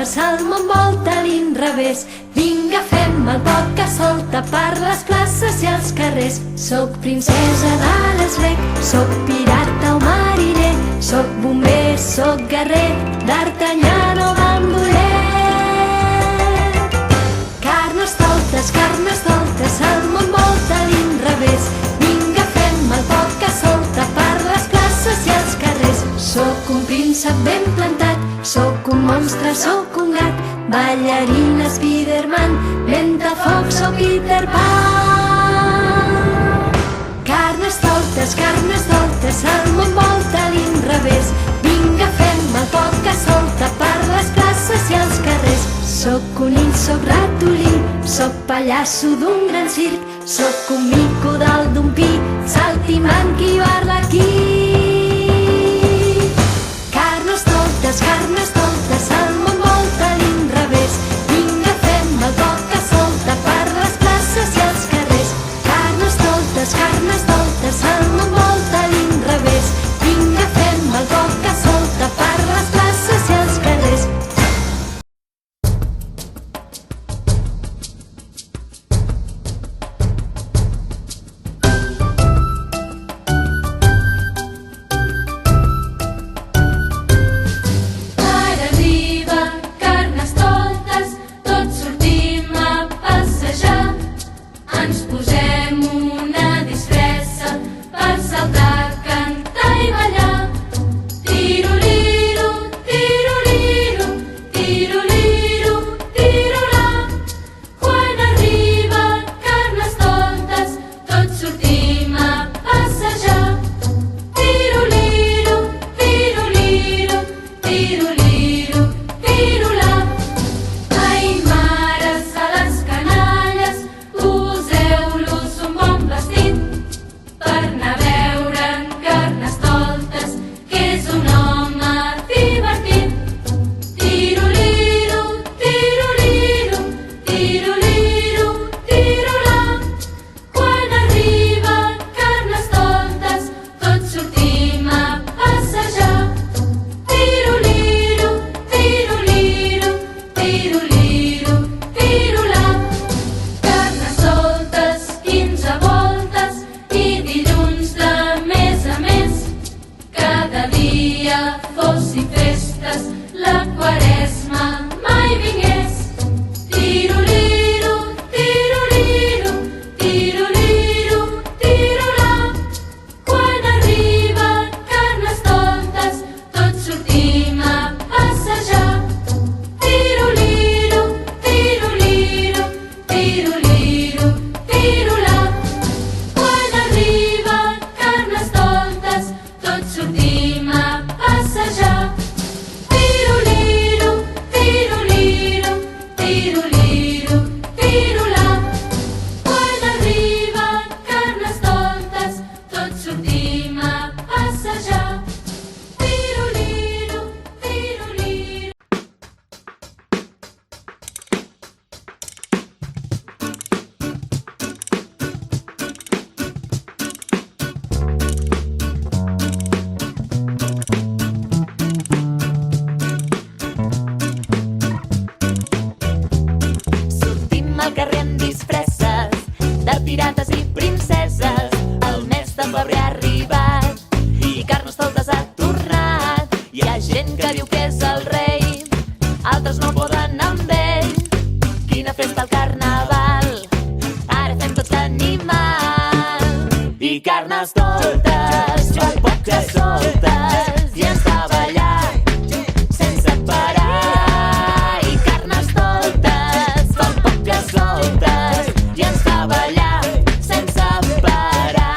soltes, el món volta a l'inrevés. Vinga, fem el poc que solta per les places i els carrers. Soc princesa de l'eslec, soc pirata o mariner, soc bomber, soc guerrer, d'Artanyà o bandoler. Carnes doltes, el món volta a l'inrevés. Vinga, fem el poc que solta per les places i els carrers. Soc un príncep ben plantat, soc un monstre, soc un gat, ballarina Spiderman, ventafoc, soc Peter Pan. Carnes doltes, el món volta a l'inrevés. Vinga, fem el poc que solta per les places i els carrers. Soc conill, soc ratolí, soc pallasso d'un gran circ, soc un mico dalt d'un pi, saltimbanqui o arlequí. Carnes doltes, el món volta a l'inrevés. Vinga, fem el poc que solta per les places i els carrers. Carnes doltes, el món volta a l'inrevés. Vinga, fem el poc que solta per les places i els carrers. pirates i princeses, el mes de febrer ha arribat i Carnestoltes ha tornat. Hi ha gent que diu que és el rei, altres no poden amb ell. Quina festa el carnaval, ara fem tots animal. I Carnestoltes, per poc que soltes, i ens fa ballar sense parar. I Carnestoltes, per poc que soltes, i ens fa ballar sense parar.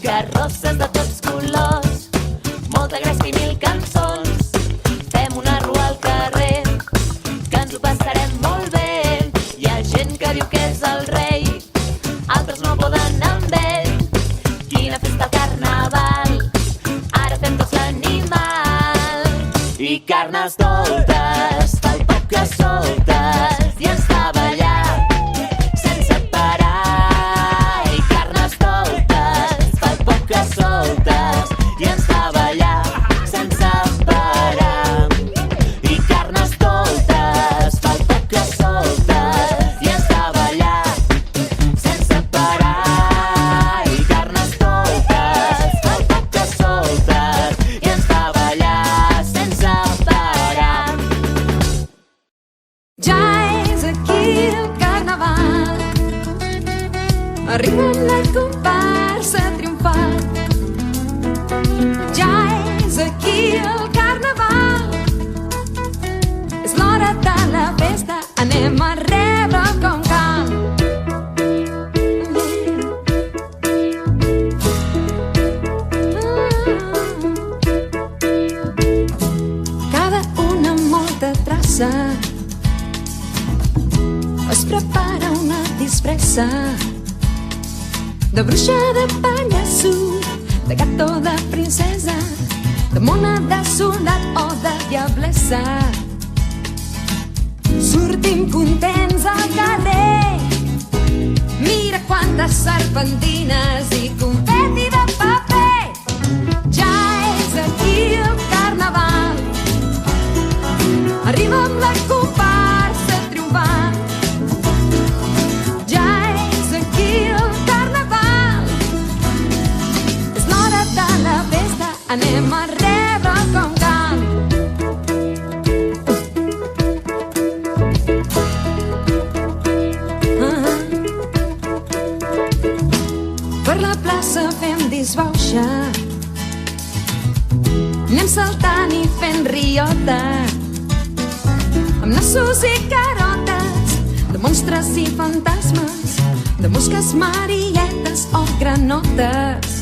Carrosses de tots colors, molta gresca i 1000 cançons. Fem una rua al carrer, que ens ho passarem que diu que és el rei, altres no poden amb ell. Quina festa al carnaval, ara fem tots l'animal. I Carnestoltes, pel poc que soltes, i ens fa ballar sense parar. I Carnestoltes, pel poc que soltes, i ens fa ballar sense parar. I Carnestoltes, pel poc que soltes, i ens fa ballar sense parar. I Carnestoltes, pel poc que soltes, i ens fa ballar sense parar. Ja és aquí el carnaval, arriba amb la comparsa triomfant. Ja és aquí el carnaval, és l'hora de la festa, anem a rebre com cal. Cada una amb molta traça es prepara una disfressa de bruixa, de pallasso, de gat o de princesa, de mona, de soldat o de diablessa. Sortim contents al carrer, mira quantes serpentines i confeti de paper. Ja és aquí el carnaval, arriba amb la comparsa triomfant. Ja és aquí el carnaval, és l'hora de la festa, anem a rebre com cal. Per la plaça fem disbauxa, anem saltant i fent riota, amb nassos i carotes, de monstres i fantasmes, de mosques, marietes o granotes.